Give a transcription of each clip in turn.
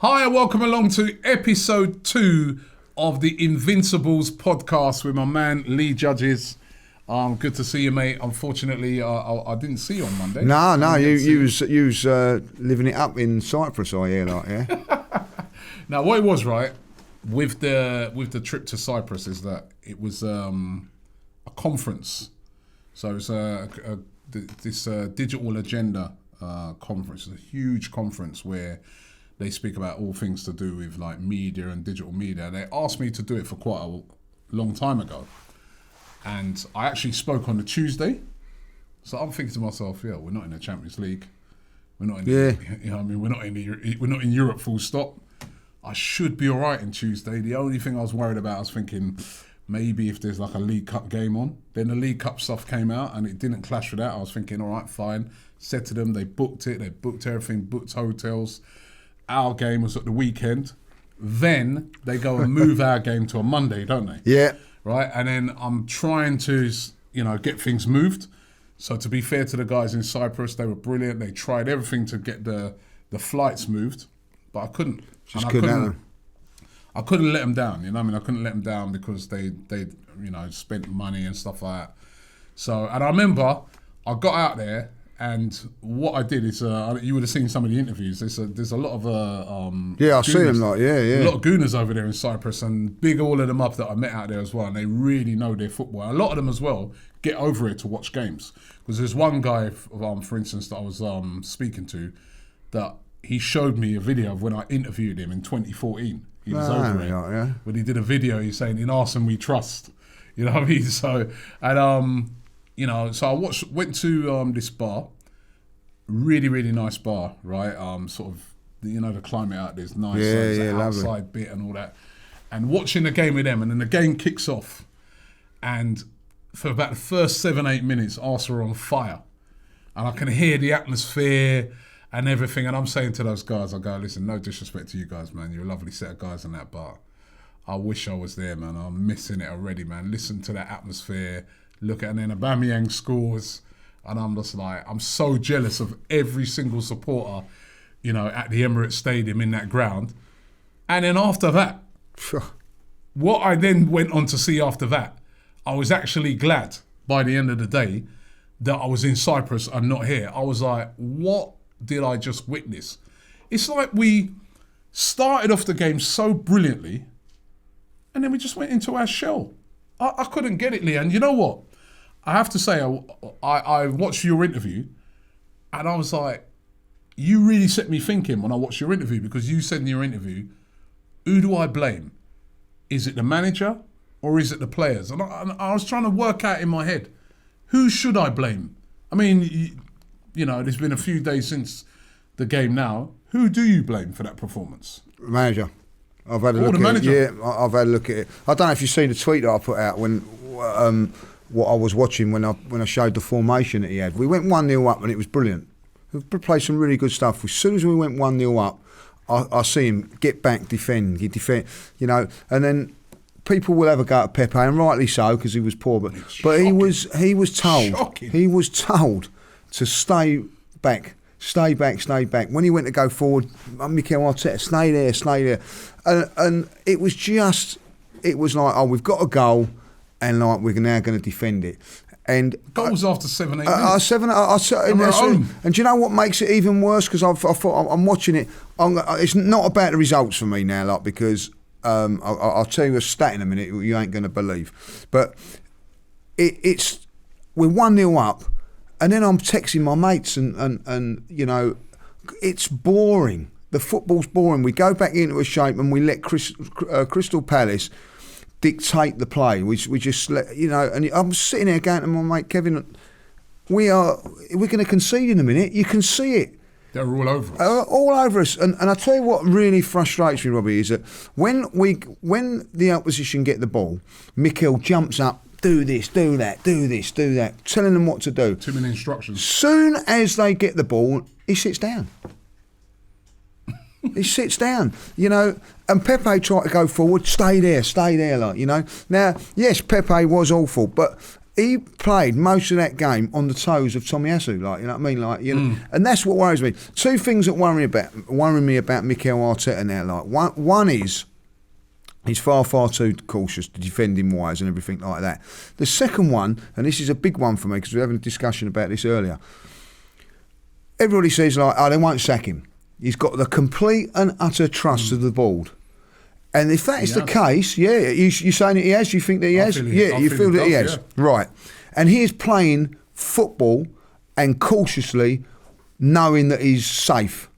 Hi and welcome along to episode 2 of the Invincibles podcast with my man Lee Judges. Good to see you, mate. Unfortunately, I didn't see you on Monday. No, you was living it up in Cyprus, I hear, like, yeah. Now, what it was, right, with the trip to Cyprus is that it was a conference. So it's this digital agenda conference. It's a huge conference where they speak about all things to do with like media and digital media. They asked me to do it for quite a long time ago, and I actually spoke on the Tuesday. So I'm thinking to myself, yeah, we're not in the Champions League, we're not in, you know what I mean, we're not in Europe. Full stop. I should be all right in Tuesday. The only thing I was worried about, I was thinking maybe if there's like a League Cup game on. Then the League Cup stuff came out and it didn't clash with that. I was thinking, all right, fine. Said to them, they booked it, they booked everything, booked hotels. Our game was at the weekend. Then they go and move our game to a Monday, don't they? Yeah. Right? And then I'm trying to, get things moved. So to be fair to the guys in Cyprus, they were brilliant. They tried everything to get the flights moved, but I couldn't. I couldn't let them down, you know what I mean? I couldn't let them down because they spent money and stuff like that. So, and I remember I got out there. And what I did is, you would have seen some of the interviews. There's a lot of I see them a lot of gooners over there in Cyprus, and big all of them up that I met out there as well. And they really know their football. A lot of them as well get over here to watch games because there's one guy, for instance, that I was speaking to, that he showed me a video of when I interviewed him in 2014. He was over here when he did a video. He's saying, "In Arsenal we trust," you know what I mean. So so I went to this bar, really, really nice bar, right? Sort of, the climate out there is nice. The outside lovely bit and all that. And watching the game with them, and then the game kicks off. And for about the first 7-8 minutes, Arsenal are on fire. And I can hear the atmosphere and everything. And I'm saying to those guys, I go, listen, no disrespect to you guys, man. You're a lovely set of guys in that bar. I wish I was there, man. I'm missing it already, man. Listen to that atmosphere. Look at, and then Aubameyang scores, and I'm just like, I'm so jealous of every single supporter, at the Emirates Stadium in that ground. And then after that, what I then went on to see after that, I was actually glad by the end of the day that I was in Cyprus and not here. I was like, what did I just witness? It's like we started off the game so brilliantly, and then we just went into our shell. I couldn't get it, Lee. And you know what? I have to say, I watched your interview and I was like, you really set me thinking when I watched your interview, because you said in your interview, who do I blame? Is it the manager or is it the players? And I was trying to work out in my head, who should I blame? I mean, there's been a few days since the game now. Who do you blame for that performance? Manager. I've had a look at it. Yeah, I've had a look at it. I don't know if you've seen the tweet that I put out when what I was watching when I showed the formation that he had. We went 1-0 up and it was brilliant. We played some really good stuff. As soon as we went 1-0 up, I see him get back, defend, and then people will have a go at Pepe, and rightly so because he was poor. But he was told to stay back. When he went to go forward, Mikel Arteta, stay there. And it was like, oh, we've got a goal, and like we're now going to defend it. And goals after 7-8 minutes. And do you know what makes it even worse? Because I'm watching it. It's not about the results for me now, like, because I'll tell you a stat in a minute you ain't going to believe. But we're 1-0 up. And then I'm texting my mates and it's boring. The football's boring. We go back into a shape and we let Crystal Palace dictate the play. We just let, and I'm sitting there going to my mate Kevin, we're going to concede in a minute. You can see it. They're all over us. All over us. And I tell you what really frustrates me, Robbie, is that when the opposition get the ball, Mikel jumps up, do this, do that, telling them what to do. Too many instructions. Soon as they get the ball, he sits down. He sits down, and Pepe tried to go forward, stay there, Now, yes, Pepe was awful, but he played most of that game on the toes of Tomiyasu, like, you know what I mean, like, you know, and that's what worries me. Two things that worry me about Mikel Arteta now, like, one is he's far too cautious, defending wise and everything like that. The second one, and this is a big one for me because we were having a discussion about this earlier. Everybody says, like, oh, they won't sack him. He's got the complete and utter trust of the board. And if that is the case, you're saying that he has? You think that he has? You feel that he has? Yeah. Right. And he is playing football and cautiously knowing that he's safe.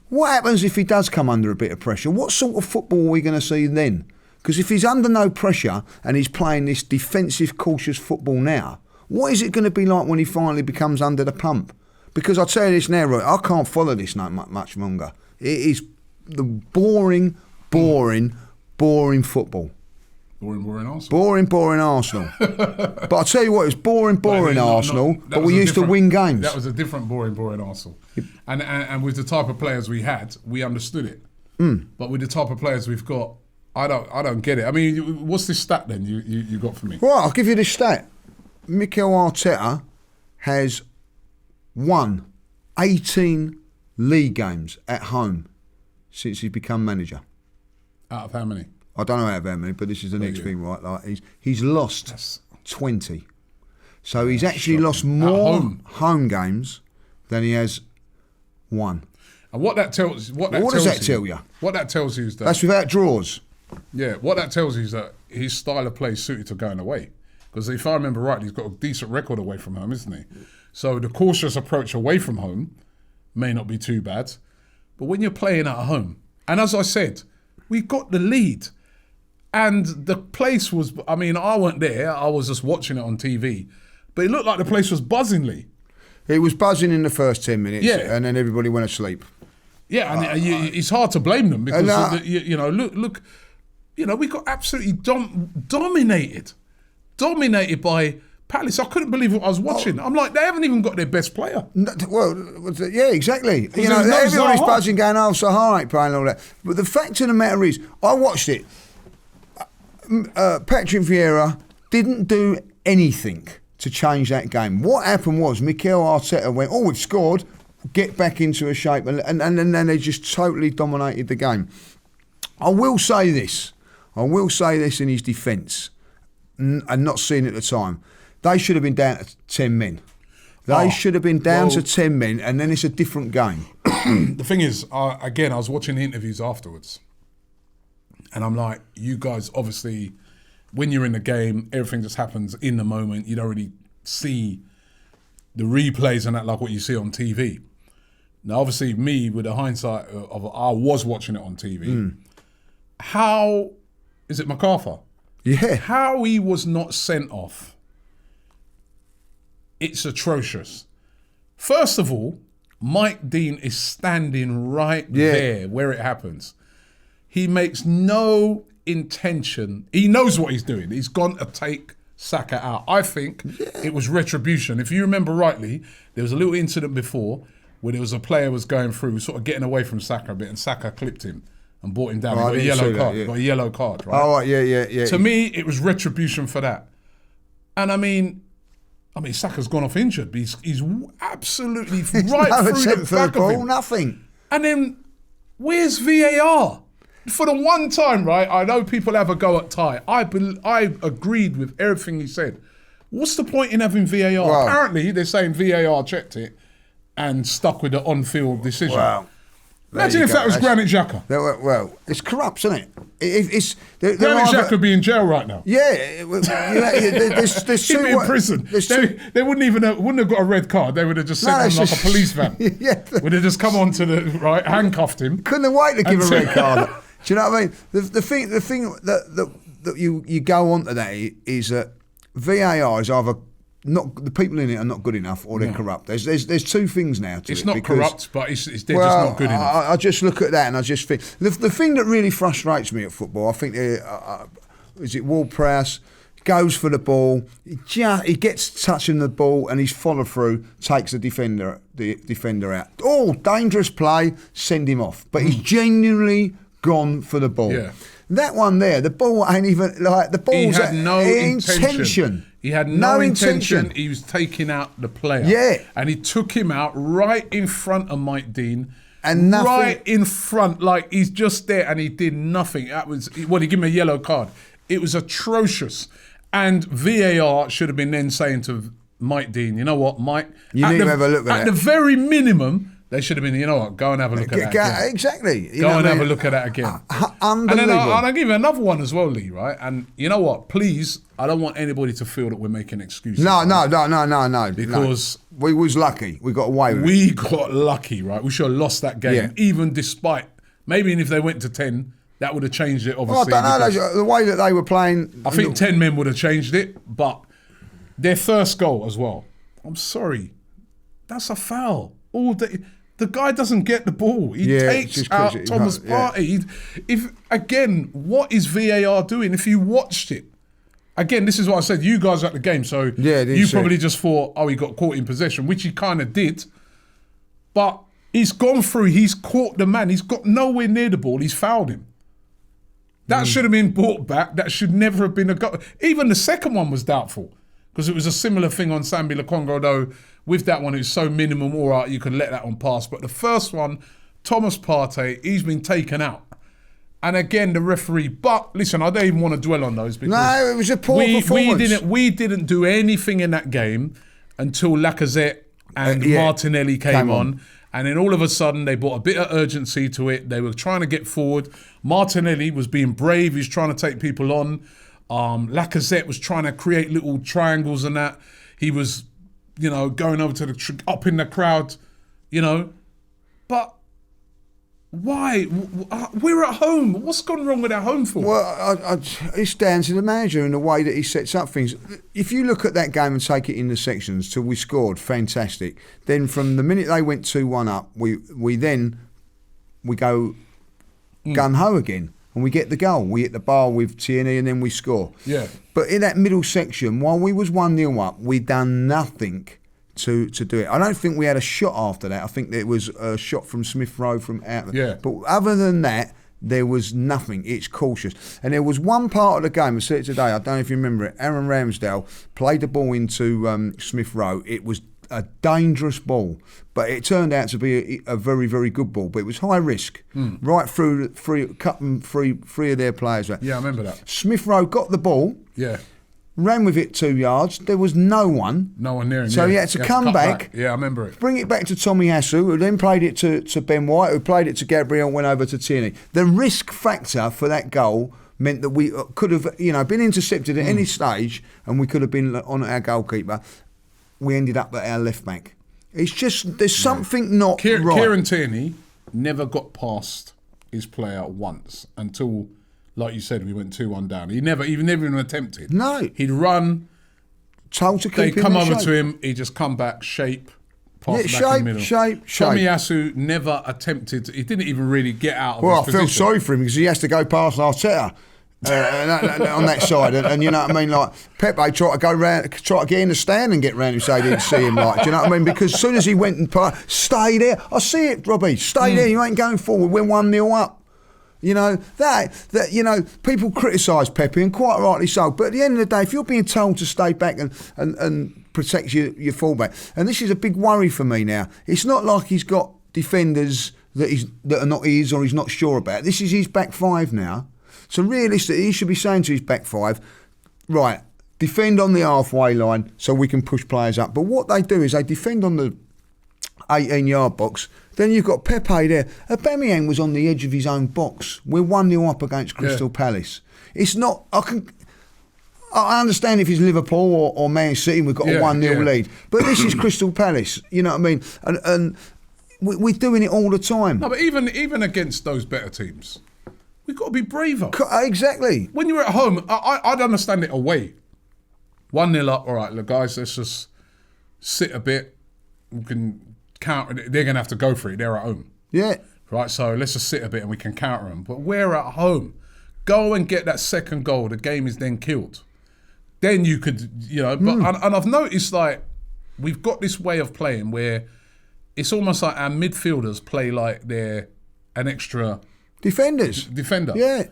What happens if he does come under a bit of pressure? What sort of football are we going to see then? Because if he's under no pressure and he's playing this defensive, cautious football now, what is it going to be like when he finally becomes under the pump? Because I'll tell you this now, Roy, I can't follow this much longer. It is the boring football. Boring Arsenal. Boring Arsenal. But I'll tell you what, it's boring Arsenal, but we used to win games. That was a different boring Arsenal. And with the type of players we had, we understood it. But with the type of players we've got, I don't get it. I mean, what's this stat then you got for me? Well, I'll give you this stat. Mikel Arteta has won 18 league games at home since he's become manager. Out of how many? I don't know out of how many, but this is the next thing, right? Like he's lost 20. So he's actually lost more home games than he has won. And what that tells you... What does that tell you? What that tells you is that... That's without draws. Yeah, what that tells you is that his style of play is suited to going away. Because if I remember rightly, he's got a decent record away from home, isn't he? So the cautious approach away from home may not be too bad. But when you're playing at home, and as I said, we got the lead. And the place was, I mean, I weren't there, I was just watching it on TV. But it looked like the place was buzzingly. It was buzzing in the first 10 minutes, and then everybody went to sleep. Yeah, and it's hard to blame them because, look, we got absolutely dominated by Palace. I couldn't believe what I was watching. I'm like, they haven't even got their best player. Well, yeah, exactly. Everybody's buzzing, going, oh, Sahar ain't playing all that. But the fact of the matter is, I watched it. Patrick Vieira didn't do anything to change that game. What happened was Mikel Arteta went, we've scored, get back into a shape, and then they just totally dominated the game. I will say this in his defence, and not seeing it at the time. They should have been down to 10 men. They should have been down to 10 men, and then it's a different game. The thing is, again, I was watching the interviews afterwards, and I'm like, you guys, obviously, when you're in the game, everything just happens in the moment. You don't really see the replays and that like what you see on TV. Now, obviously, me, with the hindsight of I was watching it on TV. How is it MacArthur? Yeah. How he was not sent off, it's atrocious. First of all, Mike Dean is standing right there where it happens. He makes no intention. He knows what he's doing. He's gone to take Saka out. I think it was retribution. If you remember rightly, there was a little incident before where there was a player was going through, sort of getting away from Saka a bit, and Saka clipped him and brought him down. He got a yellow card. Got a yellow card, right? Oh, right, yeah. To me, it was retribution for that. And I mean, Saka's gone off injured, but he's absolutely right through the back of him. Nothing. And then, where's VAR? For the one time, right, I know people have a go at Ty. I agreed with everything he said. What's the point in having VAR? Wow. Apparently, they're saying VAR checked it and stuck with the on-field decision. Wow. Imagine if that was Granit Xhaka. Well, it's corrupt, isn't it? Granit Xhaka could be in jail right now. Yeah. There's He'd be in prison. They wouldn't have got a red card. They would have just sent him like a police van. Would have just come on to the, right, handcuffed him. Couldn't have waited to give a red card. Do you know what I mean? The thing that you go on to that is that VAR is either not, the people in it are not good enough, or they're corrupt. There's two things now to it. It's not corrupt, but they're just not good enough. I just look at that and I just think the thing that really frustrates me at football, I think, is it Ward-Prowse goes for the ball, he gets touching the ball and his follow through takes the defender out. Oh, dangerous play, send him off. But he's genuinely gone for the ball. Yeah. That one there, the ball ain't even like the ball's he had no intention. He had no intention. intention. He was taking out the player. Yeah. And he took him out right in front of Mike Dean. And nothing. Right in front, like he's just there, and he did nothing. That was he gave him a yellow card. It was atrocious. And VAR should have been then saying to Mike Dean, you know what, Mike? You need to have a look at At the very minimum, they should have been, you know what, go and have a look at that again. Exactly. Go and have a look at that again. Unbelievable. And then I'll give you another one as well, Lee, right? And you know what, please, I don't want anybody to feel that we're making excuses. No. Because we was lucky. We got away with it. we got lucky, right? We should have lost that game, even despite, maybe if they went to 10, that would have changed it, obviously. I don't know, the way that they were playing. I think 10 men would have changed it, but their first goal as well. I'm sorry, that's a foul. All day. The guy doesn't get the ball. He takes out Thomas Partey. What is VAR doing? If you watched it, again, this is what I said. You guys are at the game, so you probably just thought, he got caught in possession, which he kind of did. But he's gone through. He's caught the man. He's got nowhere near the ball. He's fouled him. That should have been brought back. That should never have been a goal. Even the second one was doubtful because it was a similar thing on Sambi Lokonga, although with that one it was so minimum, all right, you can let that one pass. But the first one, Thomas Partey, he's been taken out. And again, the referee, but listen, I don't even want to dwell on those because no, it was a poor performance. We didn't do anything in that game until Lacazette and Martinelli came on. And then all of a sudden, they brought a bit of urgency to it. They were trying to get forward. Martinelli was being brave. He was trying to take people on. Lacazette was trying to create little triangles and that. He was, going over to up in the crowd, But why? We're at home. What's gone wrong with our home form? Well, it's down to the manager and the way that he sets up things. If you look at that game and take it in the sections till we scored, fantastic. Then from the minute they went 2-1 up, we go gun-ho again and we get the goal. We hit the bar with Tierney and then we score. Yeah. But in that middle section, while we was 1-0 up, we done nothing to do it. I don't think we had a shot after that. I think there was a shot from Smith Rowe from out. Yeah. But other than that, there was nothing. It's cautious. And there was one part of the game, I said it today, I don't know if you remember it, Aaron Ramsdale played the ball into Smith Rowe. It was a dangerous ball, but it turned out to be a very, very good ball. But it was high risk, right through cutting three of their players. Yeah, I remember that. Smith Rowe got the ball. Yeah. Ran with it 2 yards. There was no one. No one near him. So he had to come back. Yeah, I remember it. Bring it back to Tommy Asu, who then played it to Ben White, who played it to Gabriel, went over to Tierney. The risk factor for that goal meant that we could have, been intercepted at any stage, and we could have been on our goalkeeper. We ended up at our left back. It's just there's something not right. Kieran Tierney never got past his player once until, like you said, we went 2-1 down. He never even attempted. No. He'd run. Told to keep him. They come over to him. He just come back, pass back in the middle. Shape. Tommy Asu never attempted. He didn't even really get out of his position. Well, I feel sorry for him because he has to go past Arteta. On that side, and you know what I mean. Like Pepe tried to get in the stand and get round him, so he didn't see him. Like, do you know what I mean? Because as soon as he went and stay there, I see it, Robbie. Stay there. You ain't going forward. We're 1-0 up. That people criticise Pepe, and quite rightly so. But at the end of the day, if you're being told to stay back and protect your fullback, and this is a big worry for me now. It's not like he's got defenders that are not his or he's not sure about. This is his back five now. So realistically, he should be saying to his back five, right, defend on the halfway line so we can push players up. But what they do is they defend on the 18-yard box. Then you've got Pepe there. Aubameyang was on the edge of his own box. We're 1-0 up against Crystal Palace. It's not... I understand if it's Liverpool or Man City, we've got a 1-0 lead. But this is Crystal Palace. You know what I mean? And we're doing it all the time. No, but even against those better teams... We've got to be braver. Exactly. When you're at home, I'd understand it away. 1-0 up, all right, look, guys, let's just sit a bit. We can counter it. They're going to have to go for it. They're at home. Yeah. Right, so let's just sit a bit and we can counter them. But we're at home. Go and get that second goal. The game is then killed. Then you could, and I've noticed, like, we've got this way of playing where it's almost like our midfielders play like they're an extra... Defender. Yeah.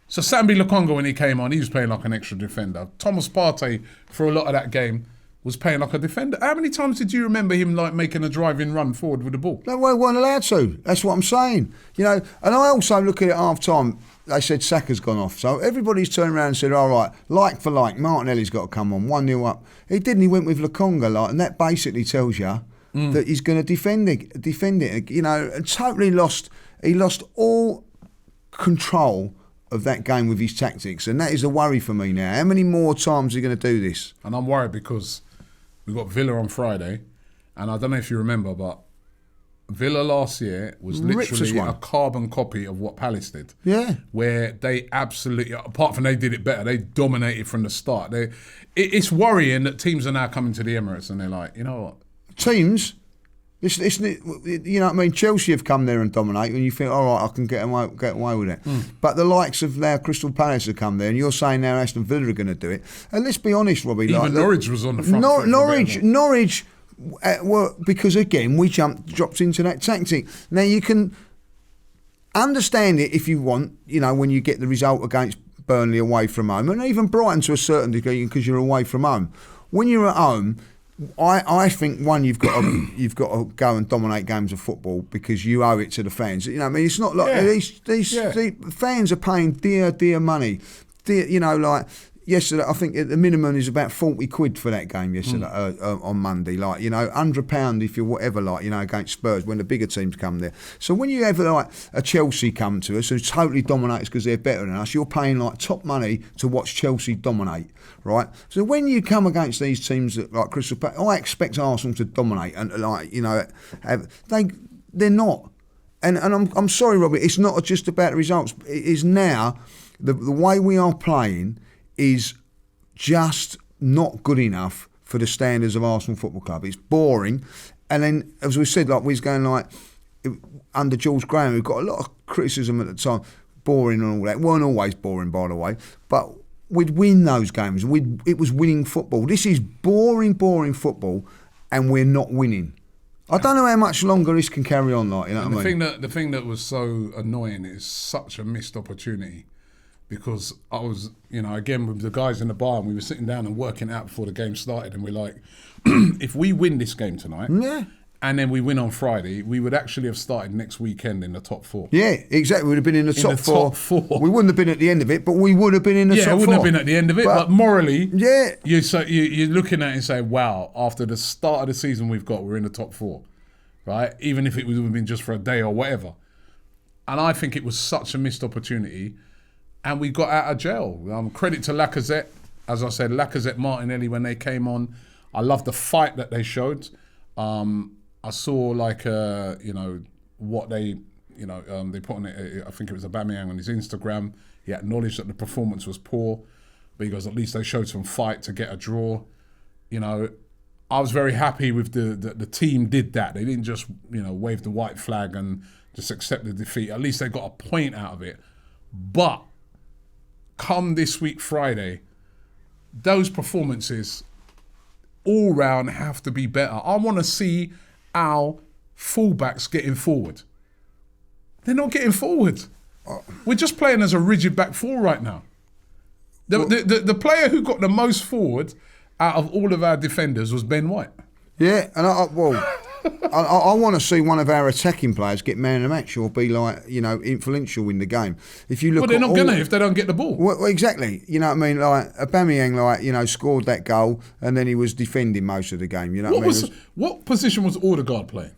So Sambi Lokonga, when he came on, he was playing like an extra defender. Thomas Partey, for a lot of that game, was playing like a defender. How many times did you remember him like making a driving run forward with the ball? No, we weren't allowed to. That's what I'm saying. You know, and I also look at it at half time. They said Saka's gone off. So everybody's turned around and said, all right, like for like, Martinelli's got to come on, 1-0 up. He didn't, he went with Lokonga, like, and that basically tells you that he's going to defend it. You know, and totally he lost all control of that game with his tactics, and that is a worry for me now. How many more times are you going to do this? And I'm worried because we've got Villa on Friday, and I don't know if you remember, but Villa last year was literally a carbon copy of what Palace did. Yeah. Where they absolutely, apart from they did it better, they dominated from the start. It's worrying that teams are now coming to the Emirates and they're like, you know what? Teams, you know what I mean? Chelsea have come there and dominate, and you think, all right, I can get away with it. But the likes of now Crystal Palace have come there, and you're saying now Aston Villa are going to do it. And let's be honest, Robbie. Even Norwich was on the front. Norwich. Because again, we dropped into that tactic. Now you can understand it if you want, you know, when you get the result against Burnley away from home, and even Brighton to a certain degree because you're away from home. When you're at home, I think you've got to go and dominate games of football because you owe it to the fans. You know, I mean, it's not like these fans are paying dear money. You know, like. Yesterday, I think the minimum is about 40 quid for that game yesterday on Monday. Like, you know, £100 if you're whatever, like, you know, against Spurs when the bigger teams come there. So when you have like a Chelsea come to us who totally dominates because they're better than us, you're paying like top money to watch Chelsea dominate, right? So when you come against these teams that, like Crystal Palace, I expect Arsenal to dominate and, like, you know, they're not. And I'm sorry, Robert, it's not just about the results. It is now the way we are playing is just not good enough for the standards of Arsenal Football Club. It's boring. And then, as we said, like we was going like, under George Graham, we've got a lot of criticism at the time, boring and all that. Weren't always boring, by the way, but we'd win those games. It was winning football. This is boring football, and we're not winning. I don't know how much longer this can carry on, like, you know what I mean? The thing that was so annoying is such a missed opportunity. Because I was, you know, again with the guys in the bar, and we were sitting down and working out before the game started, and we're like, if we win this game tonight, and then we win on Friday, we would actually have started next weekend in the top 4. Yeah, exactly. We'd have been in the top four. We wouldn't have been at the end of it, but we would have been in the top 4. Yeah, we wouldn't have been at the end of it, but morally, you're looking at it and saying, wow, after the start of the season we're in the top 4, right? Even if it would have been just for a day or whatever. And I think it was such a missed opportunity. And we got out of jail. Credit to Lacazette. As I said, Lacazette, Martinelli, when they came on, I loved the fight that they showed. I saw like, you know, what they put on it. I think it was Aubameyang on his Instagram. He acknowledged that the performance was poor, but he goes, at least they showed some fight to get a draw. You know, I was very happy with the team did that. They didn't just, you know, wave the white flag and just accept the defeat. At least they got a point out of it. But come this week, Friday, those performances all round have to be better. I want to see our fullbacks getting forward. They're not getting forward. We're just playing as a rigid back 4 right now. The player who got the most forward out of all of our defenders was Ben White. Yeah, and I want to see one of our attacking players get man of the match or be like, you know, influential in the game. If you look, well, they're not going to if they don't get the ball. Well, exactly. You know what I mean? Like Aubameyang, like, you know, scored that goal and then he was defending most of the game. You know what position was Odegaard playing?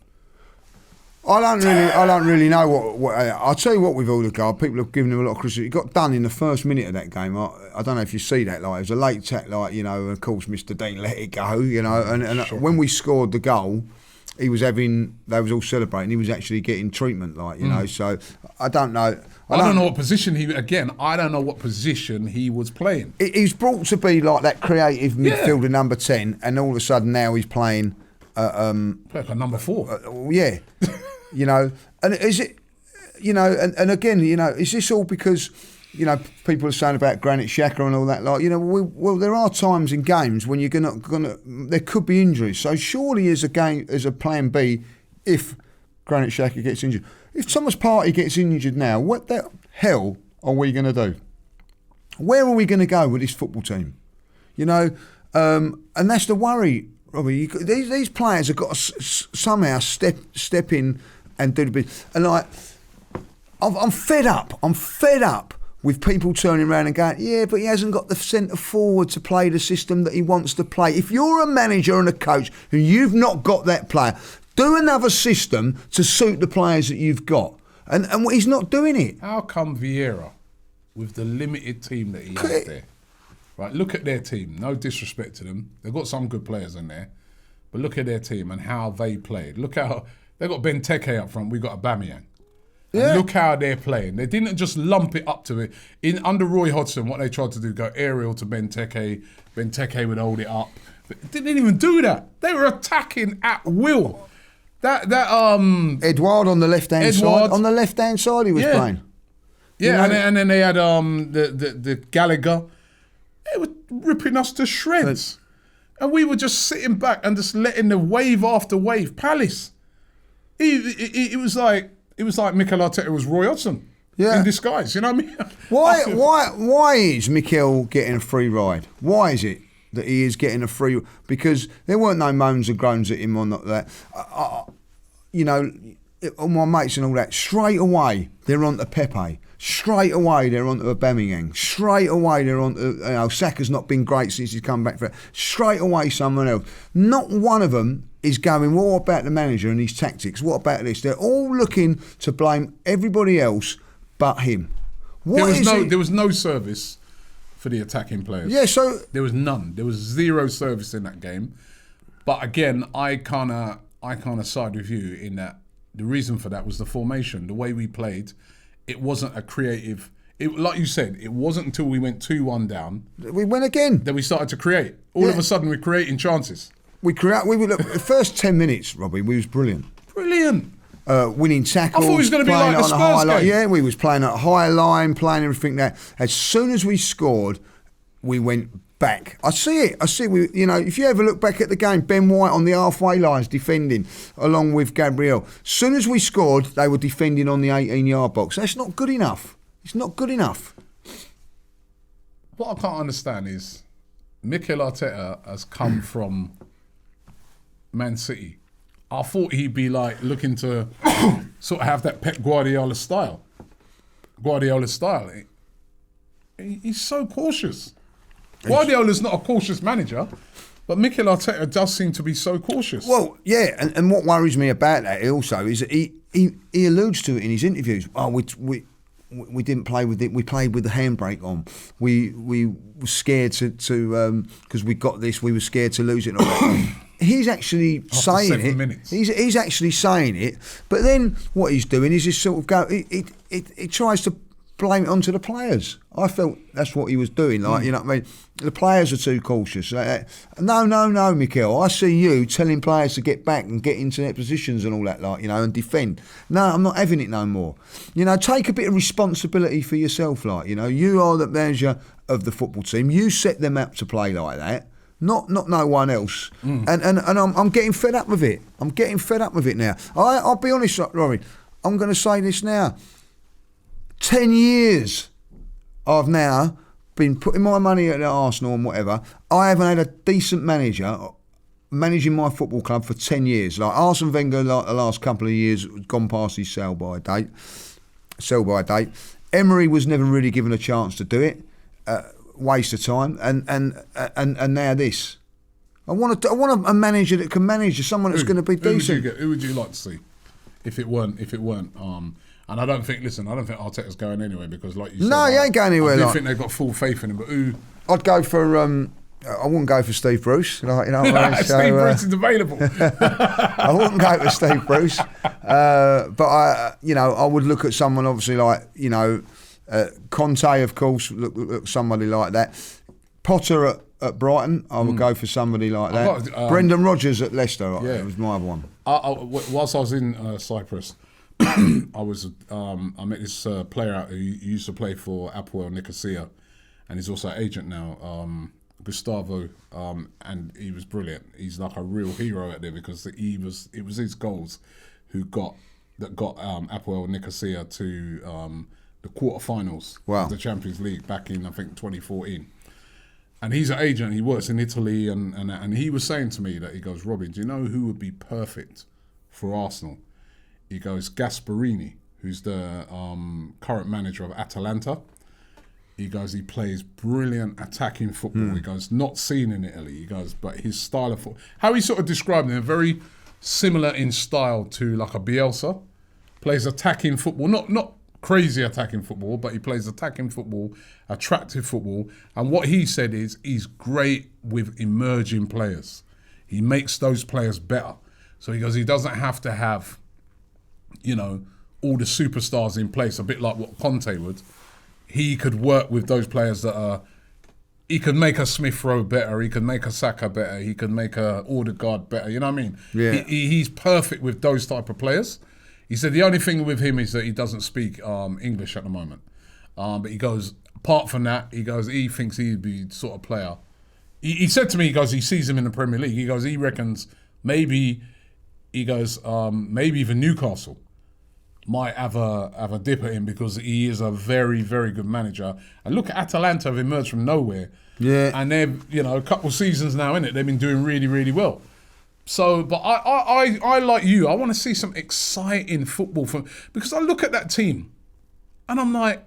I don't really know what I'll tell you what with Odegaard, people have given him a lot of criticism. He got done in the first minute of that game. I don't know if you see that. Like, it was a late tack, like, you know, and of course Mr. Dean let it go, you know, and when we scored the goal, they was all celebrating. He was actually getting treatment, like, you know. So I don't know. I don't know what position I don't know what position he was playing. He's brought to be like that creative midfielder number 10, and all of a sudden now he's playing like a number 4. Yeah. You know, and is it, you know, and again, you know, is this all because, you know, people are saying about Granit Xhaka and all that, like, you know, well, there are times in games when you're gonna there could be injuries. So surely as a plan B, if Granit Xhaka gets injured, if Thomas Partey gets injured now, what the hell are we going to do? Where are we going to go with this football team? You know, and that's the worry, Robbie. These players have got to somehow step in and do the bit. And like, I'm fed up. I'm fed up with people turning around and going, yeah, but he hasn't got the centre forward to play the system that he wants to play. If you're a manager and a coach and you've not got that player, do another system to suit the players that you've got. And he's not doing it. How come Vieira, with the limited team that he has there, right? Look at their team. No disrespect to them. They've got some good players in there. But look at their team and how they played. Look how they got Benteke up front. We got Aubameyang. Yeah. Look how they're playing. They didn't just lump it up to it. Under Roy Hodgson, what they tried to do, go aerial to Benteke. Benteke would hold it up. But they didn't even do that. They were attacking at will. Edouard on the left-hand side. On the left-hand side he was playing. Yeah, you know? and then they had the Gallagher. They were ripping us to shreds. And we were just sitting back and just letting the wave after wave. Palace. It was like Mikel Arteta was Roy Hodgson in disguise. You know what I mean? Why is Mikel getting a free ride? Why is it that he is getting a free? Because there weren't no moans and groans at him on that. You know, all my mates and all that. Straight away they're on to Pepe. Straight away they're on to Aubameyang. Straight away they're on to Saka's not been great since he's come back. Straight away someone else. Not one of them is going, well, what about the manager and his tactics? What about this? They're all looking to blame everybody else but him. There was no service for the attacking players. Yeah, so there was none. There was zero service in that game. But again, I kind of side with you in that the reason for that was the formation, the way we played. It wasn't a creative. Like you said, it wasn't until we went 2-1 down. We went again. That we started to create. All of a sudden, we're creating chances. We look, the first 10 minutes, Robbie, we was brilliant. Brilliant. Winning tackles. I thought it was going to be like the Spurs game. Yeah, we was playing at a high line, playing everything that. As soon as we scored, we went back. I see it. If you ever look back at the game, Ben White on the halfway lines defending along with Gabriel. As soon as we scored, they were defending on the 18-yard box. That's not good enough. It's not good enough. What I can't understand is Mikel Arteta has come from Man City. I thought he'd be like looking to sort of have that Pep Guardiola style. He's so cautious. Guardiola's not a cautious manager, but Mikel Arteta does seem to be so cautious. Well, yeah, and what worries me about that also is that he alludes to it in his interviews. Oh, we didn't play with it. We played with the handbrake on. We were scared to because we got this. We were scared to lose it. And all that. He's actually saying it. Minutes. He's actually saying it. But then what he's doing is just sort of go. He tries to blame it onto the players. I felt that's what he was doing. Like you know what I mean. The players are too cautious. No, Mikel. I see you telling players to get back and get into their positions and all that, and defend. No, I'm not having it no more. Take a bit of responsibility for yourself, you are the manager of the football team. You set them up to play like that. Not no one else. And I'm getting fed up with it. I'm getting fed up with it now. I'll be honest, Rory. I'm going to say this now. 10 years I've now been putting my money at Arsenal and whatever. I haven't had a decent manager managing my football club for 10 years. Like Arsene Wenger, the last couple of years, gone past his sell-by date. Emery was never really given a chance to do it. Waste of time. And now this. I want a manager that can manage, someone that's going to be decent. Who would you like to see if it weren't? And I don't think Arteta's going anywhere because, like you said, he ain't going anywhere. I do think they've got full faith in him. But who? I'd go for. I wouldn't go for Steve Bruce. Steve Bruce is available. I wouldn't go for Steve Bruce, but I would look at someone obviously like Conte, of course. Look somebody like that. Potter at Brighton, I would go for somebody like that. Brendan Rodgers at Leicester, it was my other one. Whilst I was in Cyprus. I met this player out who used to play for Apoel Nicosia, and he's also an agent now, Gustavo, and he was brilliant. He's like a real hero out there because it was his goals that got Apoel Nicosia to the quarterfinals Wow. of the Champions League back in, I think, 2014. And he's an agent, he works in Italy, and he was saying to me that, he goes, Robbie, do you know who would be perfect for Arsenal? He goes, Gasperini, who's the current manager of Atalanta. He goes, he plays brilliant attacking football. He goes, not seen in Italy. He goes, but his style of football, how he sort of described him, very similar in style to like a Bielsa. Plays attacking football, not crazy attacking football, but he plays attacking football, attractive football. And what he said is he's great with emerging players. He makes those players better. So he goes, he doesn't have to have, all the superstars in place, a bit like what Conte would. He could work with those players that are, he could make a Smith Rowe better, he could make a Saka better, he could make a Odegaard better, you know what I mean? Yeah. He's perfect with those type of players. He said the only thing with him is that he doesn't speak English at the moment. But he goes, apart from that, he goes, he thinks he'd be the sort of player. He said to me, he goes, he sees him in the Premier League. He goes, he reckons maybe even Newcastle might have a dip at him because he is a very, very good manager. And look, Atalanta have emerged from nowhere. Yeah. And they've, a couple of seasons now, innit? They've been doing really, really well. So, but I like you, I want to see some exciting football because I look at that team and I'm like,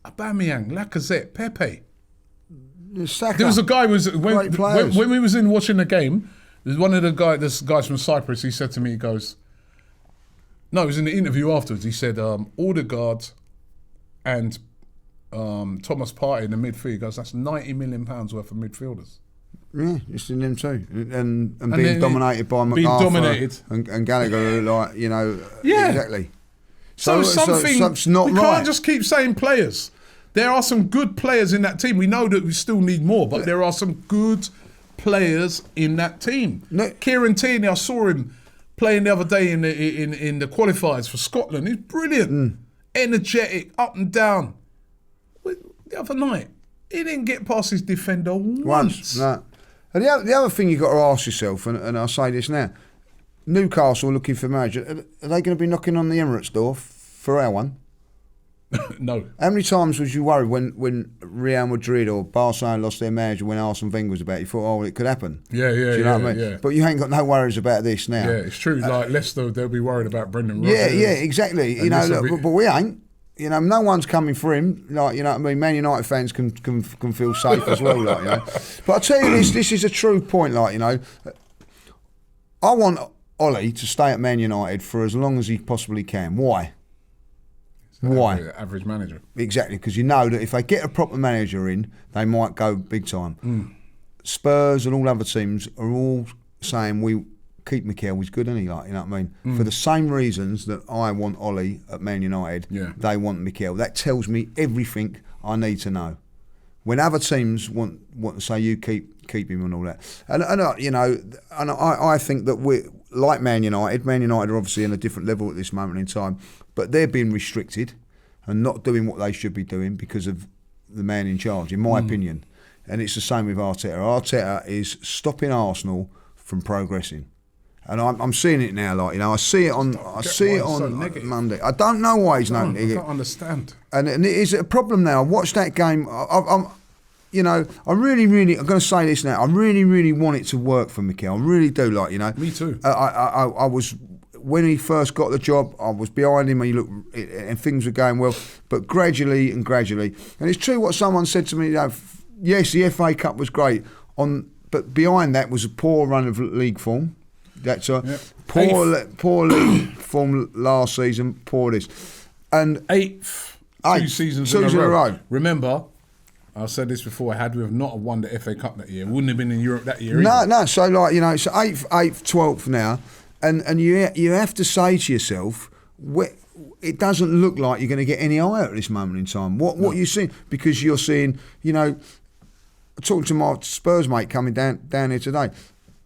Aubameyang, Lacazette, Pepe. Saka. There was a guy when we was in watching the game, there's one of the guys from Cyprus, he said to me, he goes, no, it was in the interview afterwards, he said, Odegaard and Thomas Partey in the midfield, he goes, that's £90 million worth of midfielders. Yeah, it's in them too. And being dominated by McArthur and Gallagher, yeah. Exactly. So something's not right. We can't just keep saying players. There are some good players in that team. We know that we still need more, but there are some good players in that team. No. Kieran Tierney, I saw him playing the other day in the qualifiers for Scotland. He's brilliant, energetic, up and down. The other night, he didn't get past his defender once. No. And the other thing you've got to ask yourself, and I'll say this now, Newcastle looking for manager, are they going to be knocking on the Emirates door for our one? No. How many times was you worried when Real Madrid or Barcelona lost their manager when Arsene Wenger was about? You thought, it could happen. Yeah. Do you know what I mean? Yeah. But you ain't got no worries about this now. Yeah, it's true. Like Leicester, they'll be worried about Brendan Rodgers. Yeah, exactly. But we ain't. No one's coming for him. Like, what I mean? Man United fans can feel safe as well. But I tell you this is a true point. I want Ollie to stay at Man United for as long as he possibly can. Why? Why? Average manager. Exactly, because you know that if they get a proper manager in, they might go big time. Spurs and all other teams are all saying we keep Mikel. He's good, isn't he? You know what I mean? For the same reasons that I want Ollie at Man United, they want Mikel. That tells me everything I need to know. When other teams want to say you keep him and all that, and I think that we like Man United. Man United are obviously on a different level at this moment in time, but they're being restricted and not doing what they should be doing because of the man in charge, in my opinion. And it's the same with Arteta. Arteta is stopping Arsenal from progressing. And I'm seeing it now, I see it on Monday. I don't know why he's not negative. I don't understand. And it is a problem now. I watched that game. I'm going to say this now. I really, really want it to work for Mikel. I really do. Me too. I was, when he first got the job, I was behind him and things were going well. But gradually, and it's true what someone said to me. Yes, the FA Cup was great, but behind that was a poor run of league form. That's poor league form last season, poor this. And eighth 2 seasons in a row. Remember, I said this before, had we have not won the FA Cup that year, wouldn't have been in Europe that year either. No, so it's 8th, 12th now, and you have to say to yourself, it doesn't look like you're going to get any higher at this moment in time. What are you seeing? Because you're seeing, talking to my Spurs mate coming down here today,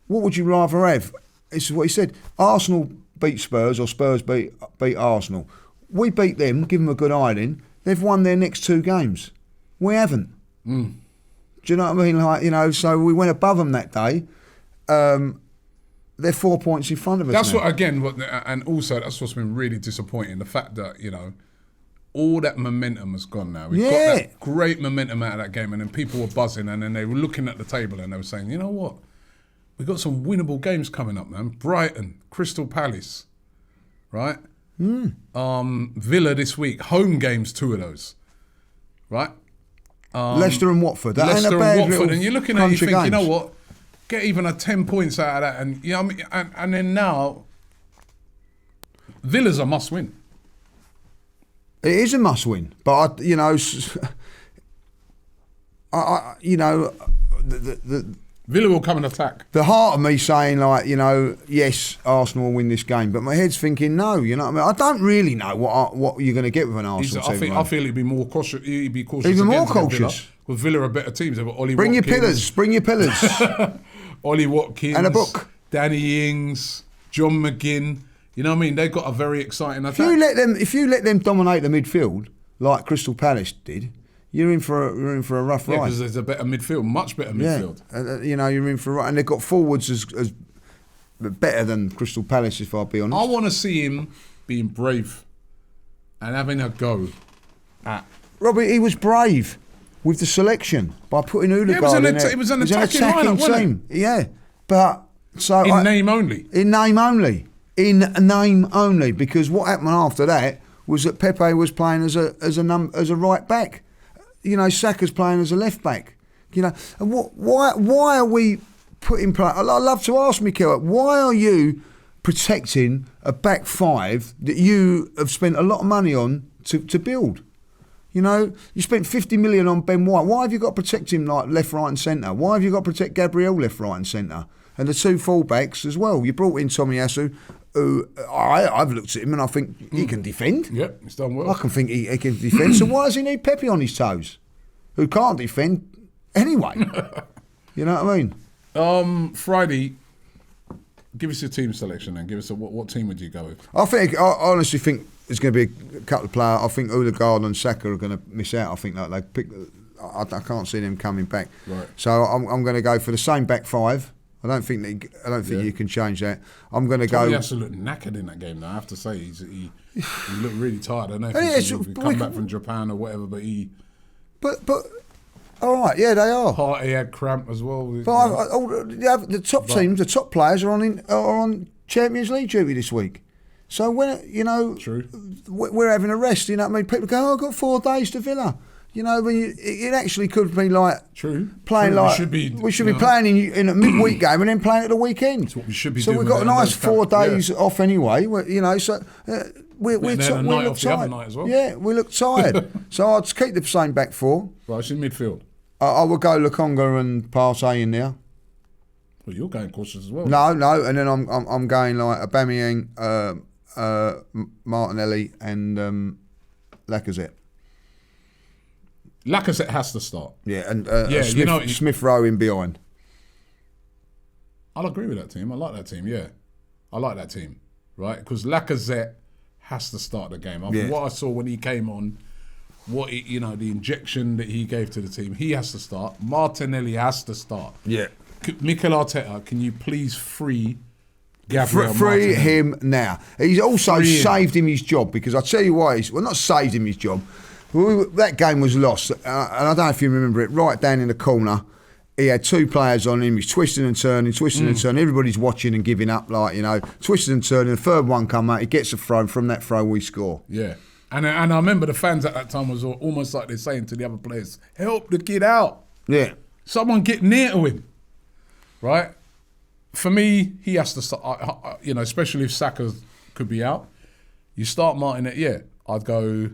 what would you rather have? This is what he said. Arsenal beat Spurs or Spurs beat Arsenal. We beat them, give them a good hiding. They've won their next 2 games. We haven't. Do you know what I mean? So we went above them that day. They're 4 points in front of us. That's now. and also that's what's been really disappointing. The fact that, all that momentum has gone now. We've got that great momentum out of that game, and then people were buzzing, and then they were looking at the table and they were saying, you know what? We've got some winnable games coming up, man. Brighton, Crystal Palace, right? Villa this week, home games, 2 of those, right? Leicester and Watford. That Leicester ain't a bad and Watford, and you're looking at it, you think, games. you know what? Get even a 10 points out of that, and you know what I mean? And then now, Villa's a must-win. It is a must-win, but you know, Villa will come and attack. The heart of me saying, like, you know, yes, Arsenal will win this game, but my head's thinking no. You know what I mean? I don't really know what you're going to get with an Arsenal team. I feel he'd be more cautious. He'd be cautious. Even more cautious. Because Villa are better teams. They've got Ollie Bring Watkins. Bring your pillars. Ollie Watkins. And a book. Danny Ings. John McGinn. You know what I mean? They've got a very exciting attack. If you let them dominate the midfield like Crystal Palace did, you're in for a rough ride. Because there's a better midfield, much better midfield. You know, you're in for a ride, and they've got forwards as better than Crystal Palace, if I'll be honest. I want to see him being brave and having a go at. Robbie, he was brave with the selection by putting Odegaard in there. It was an attacking lineup, wasn't it? Yeah, but so in name only. In name only, because what happened after that was that Pepe was playing as a right back. You know, Saka's playing as a left back. You know, and why are we putting play? I'd love to ask Mikel, why are you protecting a back five that you have spent a lot of money on to build? You know, you spent 50 million on Ben White. Why have you got to protect him like left, right, and centre? Why have you got to protect Gabriel left, right, and centre? And the 2 full-backs as well. You brought in Tomiyasu, who I've looked at him and I think he can defend. Yep, he's done well. I can think he can defend. So why does he need Pepe on his toes, who can't defend anyway? You know what I mean? Friday, give us your team selection and give us what team would you go with? I honestly think there's going to be a couple of players. I think Odegaard and Saka are going to miss out. I think like they pick. I can't see them coming back. Right. So I'm going to go for the same back five. I don't think you can change that. I'm going to go. He has to look knackered in that game. Now I have to say he looked really tired. I don't know if he's come back from Japan or whatever, but he. But all right, yeah, they are. Partey had cramp as well. But the top teams, the top players are on Champions League duty this week. So when True. We're having a rest. You know what I mean? People go, I've got 4 days to Villa. You know, when it actually could be like playing like we should be playing in a midweek game and then playing at the weekend. That's what we should be doing. So we've got a nice 4 days off anyway. You know, so we look tired. Well. Yeah, we look tired. So I'd keep the same back 4. Right, it's in midfield. I would go Lokonga and Partey in there. Well, you're going cautious as well. No, and then I'm going like Aubameyang, Martinelli, and Lacazette. Lacazette has to start. Yeah, and Smith Rowe in behind. I'll agree with that team. I like that team, yeah. I like that team, right? Because Lacazette has to start the game. What I saw when he came on, the injection that he gave to the team, he has to start. Martinelli has to start. Yeah. Mikel Arteta, can you please free Gabriel Free him now. He's also saved him his job, because I tell you why. Not saved him his job. That game was lost, and I don't know if you remember it. Right down in the corner, he had 2 players on him. He's twisting and turning. Everybody's watching and giving up, twisting and turning. The third one come out, he gets a throw. From that throw, we score. Yeah, and I remember the fans at that time was almost like they're saying to the other players, "Help the kid out." Yeah, someone get near to him, right? For me, he has to start. Especially if Saka could be out, you start Martin. Yeah, I'd go.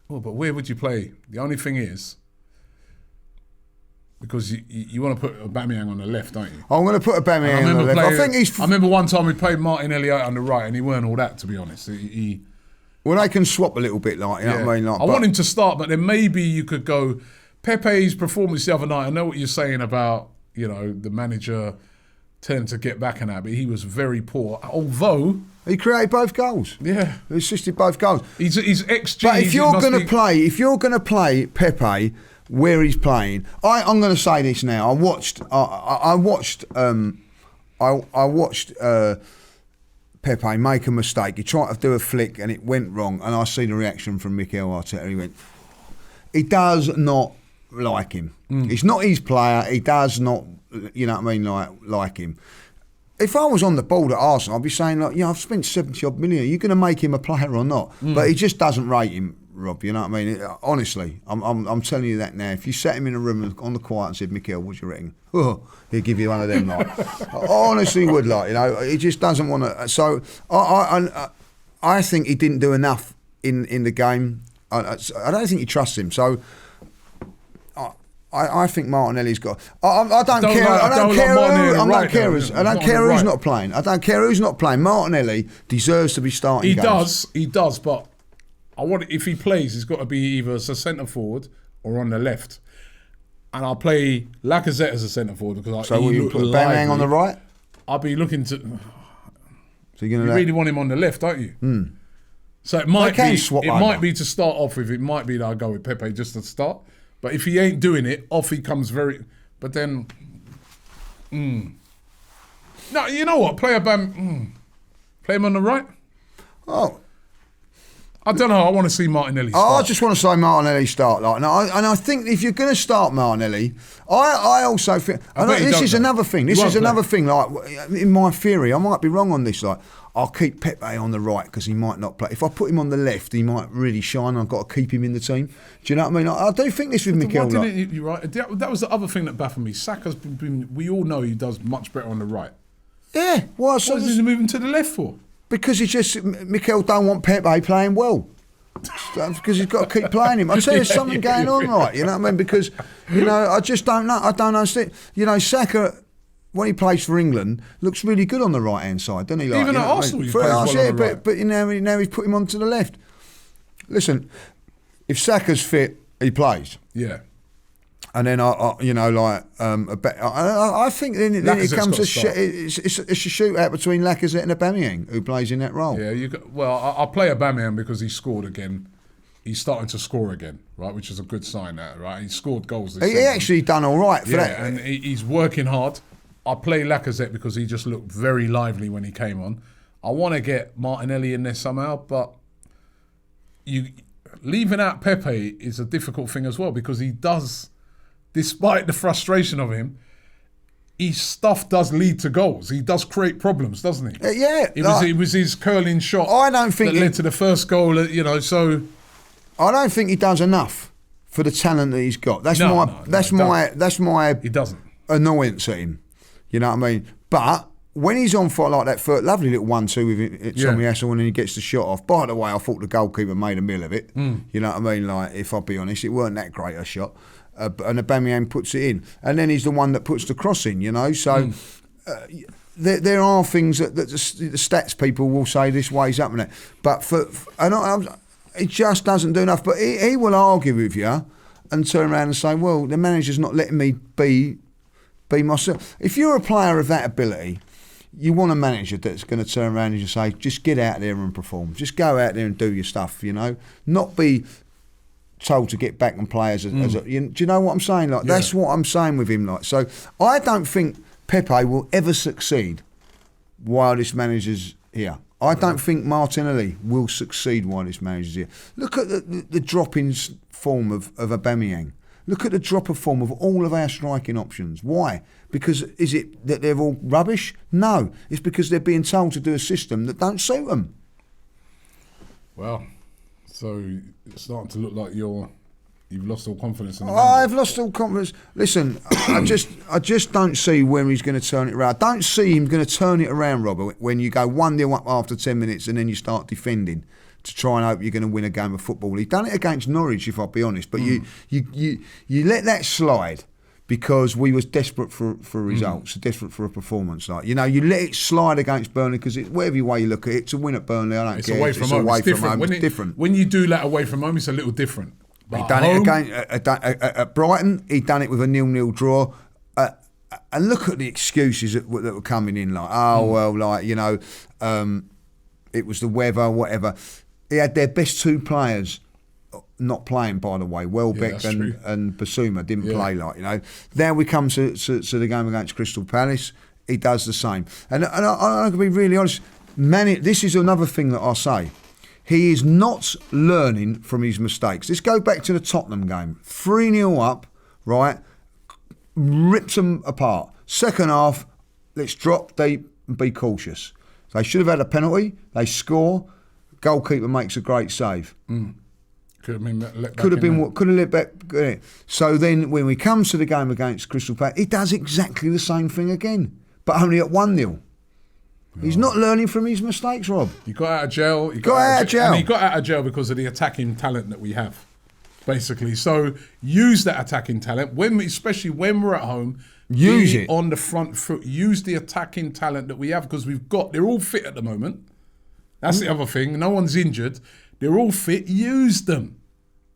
Oh, but where would you play? The only thing is, because you want to put Aubameyang on the left, don't you? I'm going to put Aubameyang on the left. I remember one time we played Martinelli out on the right, and he weren't all that, to be honest. Well, they can swap a little bit, what I mean? I want him to start, but then maybe you could go Pepe's performance the other night. I know what you're saying about the manager tend to get back on that, but he was very poor. Although he created both goals. Yeah, he assisted both goals. He's XG. But if you're going to play Pepe where he's playing, I'm going to say this now. I watched Pepe make a mistake. He tried to do a flick and it went wrong. And I see the reaction from Mikel Arteta. He went, he does not like him. He's not his player. He does not, you know what I mean, like him. If I was on the board at Arsenal, I'd be saying, like, I've spent 70 odd million. Are you going to make him a player or not? But he just doesn't rate him, Rob. You know what I mean? Honestly, I'm telling you that now. If you sat him in a room on the quiet and said, Mikel, what do you reckon? Oh, he'd give you one of them. Like, I honestly would. Like, you know, he just doesn't want to. So I think he didn't do enough in the game. I don't think he trusts him. So. I think Martinelli's got. I don't care. I don't care who's not playing. I don't care who's not playing. Martinelli deserves to be starting. He does. But if he plays, he's got to be either as a centre forward or on the left. And I'll play Lacazette as a centre forward because will you put Bang on the right? I'll be looking to. So you really want him on the left, don't you? So it might be to start off with. It might be that I go with Pepe just to start. But if he ain't doing it, off he comes very. But then, no, you know what? Play him on the right. Oh, I don't know. I want to see Martinelli start. I just want to say Martinelli start. Like, and I think if you're going to start Martinelli, I also think. This is another thing. This is another thing. Like in my theory, I might be wrong on this. Like I'll keep Pepe on the right because he might not play. If I put him on the left, he might really shine. I've got to keep him in the team. Do you know what I mean? I do think this with Mikel. You're right. That was the other thing that baffled me. Saka's been. We all know he does much better on the right. Yeah. What is he moving to the left for? Because Mikel don't want Pepe playing well. Because he's got to keep playing him. I tell you, there's something going on, right? You know what I mean? Because, I just don't know. I don't understand. Saka, when he plays for England, looks really good on the right-hand side, doesn't he? Like, even at Arsenal, he plays well on the right. But now he's put him onto the left. Listen, if Saka's fit, he plays. Yeah. And then I think then it comes it's a shootout between Lacazette and Aubameyang, who plays in that role. Yeah, I'll play Aubameyang because he scored again. He's starting to score again, right, which is a good sign. That right, he scored goals. He actually done all right for that. And he's working hard. I'll play Lacazette because he just looked very lively when he came on. I want to get Martinelli in there somehow, but leaving out Pepe is a difficult thing as well because he does. Despite the frustration of him, his stuff does lead to goals. He does create problems, doesn't he? Yeah. It was his curling shot that led to the first goal, so... I don't think he does enough for the talent that he's got. That's my he doesn't. Annoyance at him. You know what I mean? But when he's on fire like that, for lovely little 1-2 with Tommy Hassel and then he gets the shot off. By the way, I thought the goalkeeper made a meal of it. You know what I mean? Like, if I'll be honest, it weren't that great a shot. And Aubameyang puts it in, and then he's the one that puts the cross in. So there are things that the stats people will say this way's up and that, but it just doesn't do enough. But he will argue with you and turn around and say, "Well, the manager's not letting me be myself." If you're a player of that ability, you want a manager that's going to turn around and just say, "Just get out there and perform. Just go out there and do your stuff." Not be told to get back and play as a do you know what I'm saying? Like that's what I'm saying with him. Like, so I don't think Pepe will ever succeed while this manager's here. I don't think Martinelli will succeed while this manager's here. Look at the drop-in form of Aubameyang. Look at the drop-in form of all of our striking options. Why? Because is it that they're all rubbish? No, it's because they're being told to do a system that don't suit them. Well. So it's starting to look like you've lost all confidence in the I've lost all confidence. Listen, I just don't see where he's going to turn it around. I don't see him going to turn it around, Robert, when you go 1-0 up after 10 minutes and then you start defending to try and hope you're going to win a game of football. He's done it against Norwich, if I'll be honest, but you let that slide because we was desperate for results, desperate for a performance. Like, you let it slide against Burnley because whatever way you look at it, to win at Burnley, I don't care. Away from home. It's different. It's different. When you do that away from home, it's a little different. But he done it again at Brighton. He done it with a 0-0 draw. And look at the excuses that were coming in. Like, it was the weather, whatever. He had their best two players not playing, by the way. Welbeck and Basuma didn't play. Now we come to the game against Crystal Palace. He does the same. And I'm going to be really honest. This is another thing that I say. He is not learning from his mistakes. Let's go back to the Tottenham game. 3-0 up, right? Rips them apart. Second half, let's drop deep and be cautious. They should have had a penalty. They score. Goalkeeper makes a great save. Could have been let back. Could have let back. So then, when we come to the game against Crystal Palace, he does exactly the same thing again, but only at 1-0. He's not learning from his mistakes, Rob. He got out of jail. And he got out of jail because of the attacking talent that we have, basically. So use that attacking talent, especially when we're at home. Use it. On the front foot. Use the attacking talent that we have because they're all fit at the moment. That's the other thing. No one's injured. They're all fit. Use them.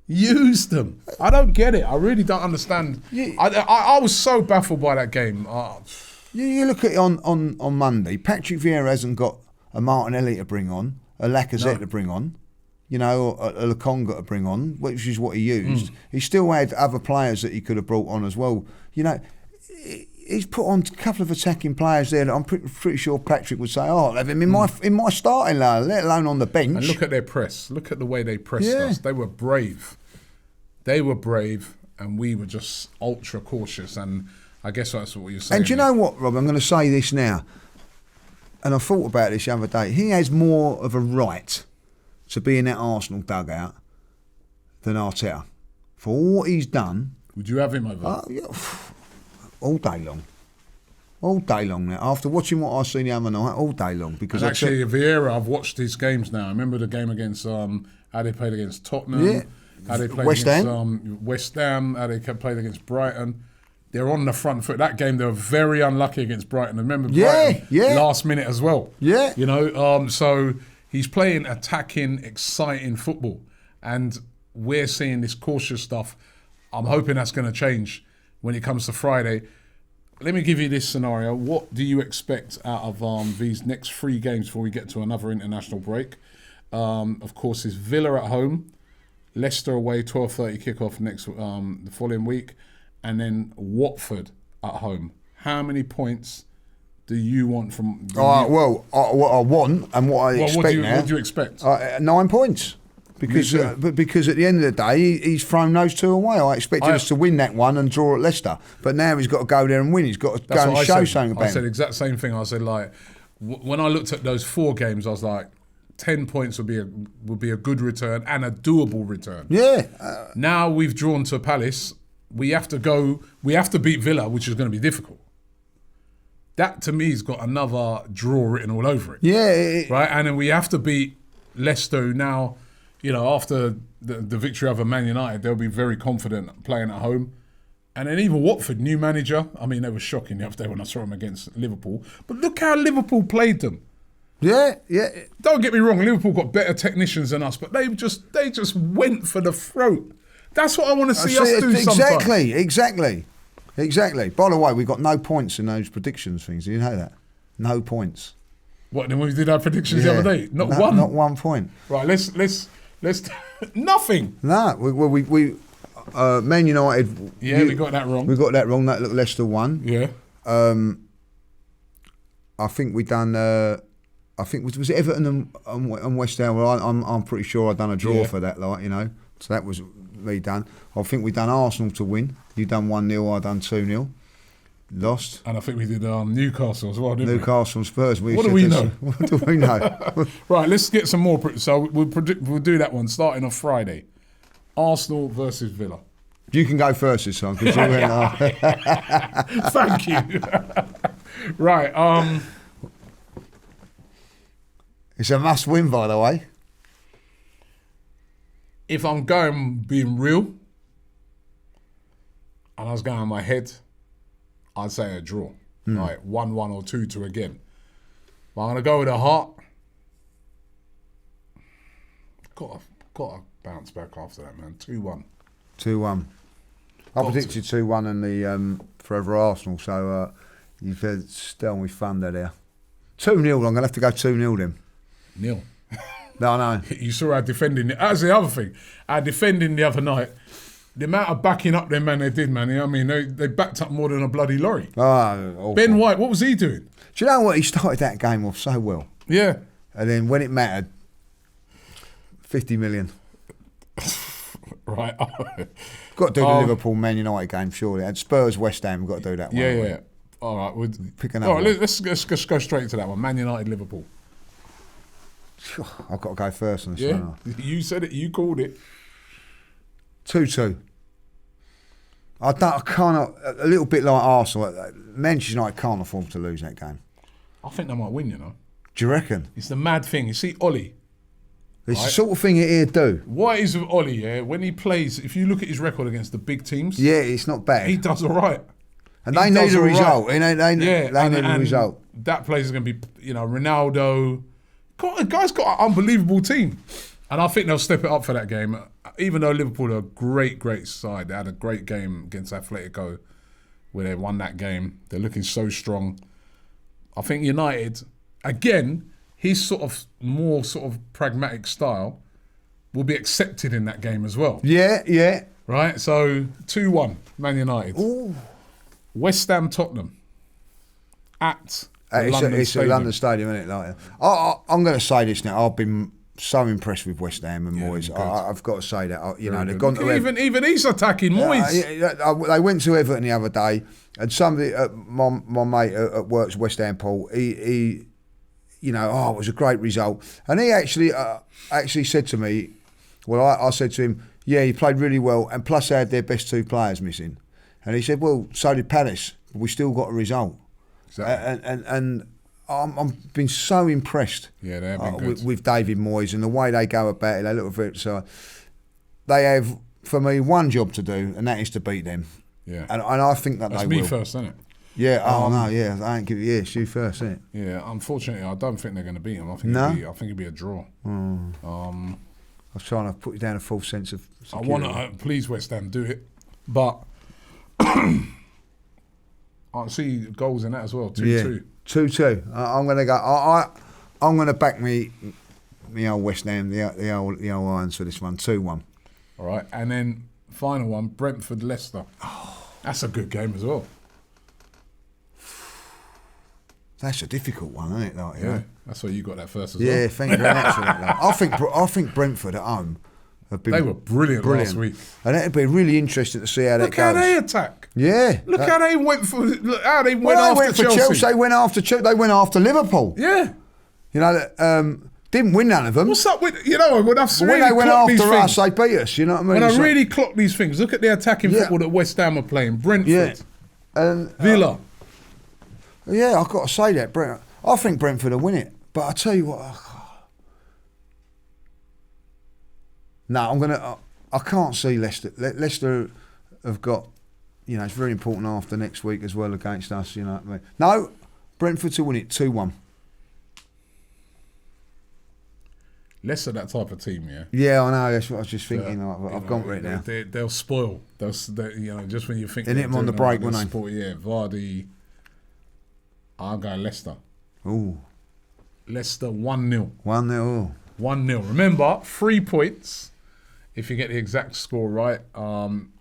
I don't get it. I really don't understand. I was so baffled by that game. You look at it on Monday. Patrick Vieira hasn't got a Martinelli to bring on, a Lacazette to bring on, a Laconga to bring on, which is what he used. He still had other players that he could have brought on as well. He's put on a couple of attacking players there that I'm pretty sure Patrick would say, I'll have him in my starting line, let alone on the bench. And look at their press. Look at the way they pressed us. They were brave. And we were just ultra cautious. And I guess that's what you're saying. And do you know what, Rob? I'm going to say this now. And I thought about this the other day. He has more of a right to be in that Arsenal dugout than Arteta. For what he's done. Would you have him over? All day long. All day long now. After watching what I seen the other night, all day long. Because actually, Vieira, I've watched his games now. I remember the game against, how they played against Tottenham. How they played against West Ham. How they played against Brighton. They're on the front foot. That game, they were very unlucky against Brighton. I remember Brighton last minute as well. Yeah. So he's playing attacking, exciting football. And we're seeing this cautious stuff. I'm hoping that's going to change when it comes to Friday. Let me give you this scenario. What do you expect out of these next 3 games before we get to another international break? Of course, it's Villa at home, Leicester away, 12:30 kickoff the following week, and then Watford at home. How many points do you want from? What I want and what I expect now. What do you expect? 9 points. Because at the end of the day, he's thrown those 2 away. I expected us to win that one and draw at Leicester. But now he's got to go there and win. He's got to go and show something about it. I said the exact same thing. I said, when I looked at those 4 games, I was like, 10 points would be a good return and a doable return. Yeah. Now we've drawn to Palace. We have to beat Villa, which is going to be difficult. That, to me, has got another draw written all over it. Yeah. Right? And then we have to beat Leicester, who now... after the victory over Man United, they'll be very confident playing at home. And then even Watford, new manager. I mean, they were shocking the other day when I saw them against Liverpool. But look how Liverpool played them. Yeah. Don't get me wrong, Liverpool got better technicians than us, but they just went for the throat. That's what I want to see us do sometimes. Exactly. By the way, we got no points in those predictions things. Do you know that? No points. What, then when we did our predictions the other day? Not 1 point. Right, let's nothing. No, we Man United. Yeah, we got that wrong. That looked Leicester won. Yeah. I think we done. I think was it Everton and West Ham. Well, I'm pretty sure I done a draw for that. So that was me done. I think we done Arsenal to win. You done 1-0. I done 2-0. Lost. And I think we did Newcastle as well, didn't we? Newcastle and Spurs. What do we know? What do we know? Right, let's get some more. So we'll do that one starting on Friday. Arsenal versus Villa. You can go first this time. Cause Thank you. Right. It's a must win, by the way. If I'm being real, and I was going on my head, I'd say a draw. Like 1-1 or 2-2 again. But I'm going to go with a heart. Got to bounce back after that, man. 2-1. 2-1. I predicted 2-1 in the Forever Arsenal, so you've still with thunder there. 2-0, I'm going to have to go 2-0 then. Nil. No. You saw our defending. That's the other thing. Our defending the other night, the amount of backing up them, man, they did, man. I mean, they backed up more than a bloody lorry. Oh, Ben White, what was he doing? Do you know what? He started that game off so well. Yeah. And then when it mattered, 50 million. Right. Got to do the Liverpool Man United game, surely. And Spurs West Ham, we've got to do that one. Yeah. All right. We'll pick another one. Let's go straight into that one. Man United Liverpool. I've got to go first on this one. You said it. You called it. 2-2. I can't. A little bit like Arsenal. Manchester United can't afford to lose that game. I think they might win. Do you reckon? It's the mad thing. You see, Ollie. It's the sort of thing he'd do. What is with Ollie? Yeah, when he plays, if you look at his record against the big teams, it's not bad. He does all right. And they need a result. They need a result. That place is going to be, Ronaldo. Guy's got an unbelievable team. And I think they'll step it up for that game. Even though Liverpool are a great, great side. They had a great game against Atletico where they won that game. They're looking so strong. I think United, again, his more pragmatic style will be accepted in that game as well. Yeah. Right? So, 2-1, Man United. Ooh. West Ham, Tottenham. It's a London Stadium, isn't it? I'm going to say this now. I've been so impressed with West Ham and Moyes. I've got to say that. They've gone to even he's attacking Moyes. They went to Everton the other day, and somebody, my mate at work's West Ham, Paul. He it was a great result, and he actually said to me, well, I said to him, yeah, he played really well, and plus they had their best two players missing, and he said, well, so did Palace, but we still got a result. Exactly. And I've been so impressed they have been good. With David Moyes and the way they go about it. They look at it, so they have, for me, one job to do, and that is to beat them. Yeah, and I think that that's they will. That's me first, isn't it? Yeah. I ain't give it. Yeah, it's you first, isn't it? Yeah. Unfortunately, I don't think they're going to beat them. I think it'll be a draw. I was trying to put you down a false sense of security. I want to please West Ham do it, but I see goals in that as well. 2-2. 2-2. I'm going to go. I'm going to back me old West Ham, the old Irons for this one. 2-1. All right, and then final one, Brentford Leicester. That's a good game as well. That's a difficult one, isn't it? Yeah. That's why you got that first as well. Yeah, thank you very much for that. I think Brentford at home have been. They were brilliant last week, and it'd be really interesting to see how that goes. Look how they attack. Yeah, look how they went for. Look how they went after Chelsea. They went after Chelsea. They went after Liverpool. Yeah, didn't win none of them. What's up with when they went after us, they beat us. You know what I mean? When I really clock these things, look at the attacking football that West Ham are playing. Brentford, and Villa. Yeah, I've got to say that. I think Brentford will win it. But I tell you what, I can't see Leicester. Leicester have got, it's very important after next week as well against us. You know what I mean? No, Brentford to win it 2-1. Leicester, that type of team, yeah. Yeah, I know. That's what I was just thinking. I've gone for it now. They'll spoil. Just when you think they hit them on the break, won't they? Yeah, Vardy. I'll go Leicester. Ooh. Leicester 1-0. 1-0. 1-0. Remember, 3 points if you get the exact score right.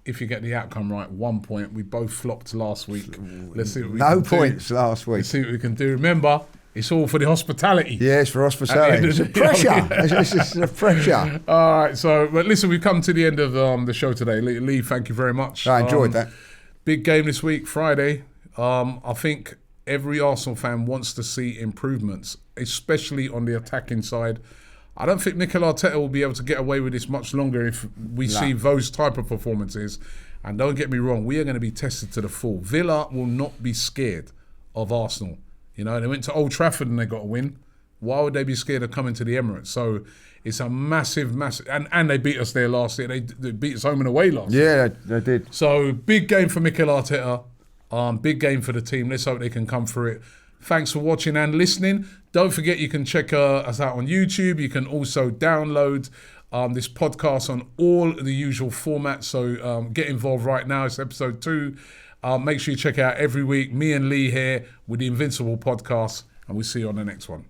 If you get the outcome right, 1 point. We both flopped last week. Let's see what we can do. No points last week. Let's see what we can do. Remember, it's all for the hospitality. Yeah, it's for hospitality. It's pressure. It's the pressure. All right. But listen, we've come to the end of the show today. Lee, thank you very much. I enjoyed that. Big game this week, Friday. I think every Arsenal fan wants to see improvements, especially on the attacking side. I don't think Mikel Arteta will be able to get away with this much longer if we see those type of performances. And don't get me wrong, we are going to be tested to the full. Villa will not be scared of Arsenal. They went to Old Trafford and they got a win. Why would they be scared of coming to the Emirates? So it's a massive, and they beat us there last year. They beat us home and away last year. Yeah, they did. So big game for Mikel Arteta. Big game for the team. Let's hope they can come through it. Thanks for watching and listening. Don't forget you can check us out on YouTube. You can also download this podcast on all the usual formats. So get involved right now. It's episode 2. Make sure you check out every week. Me and Lee here with the Invincible podcast. And we'll see you on the next one.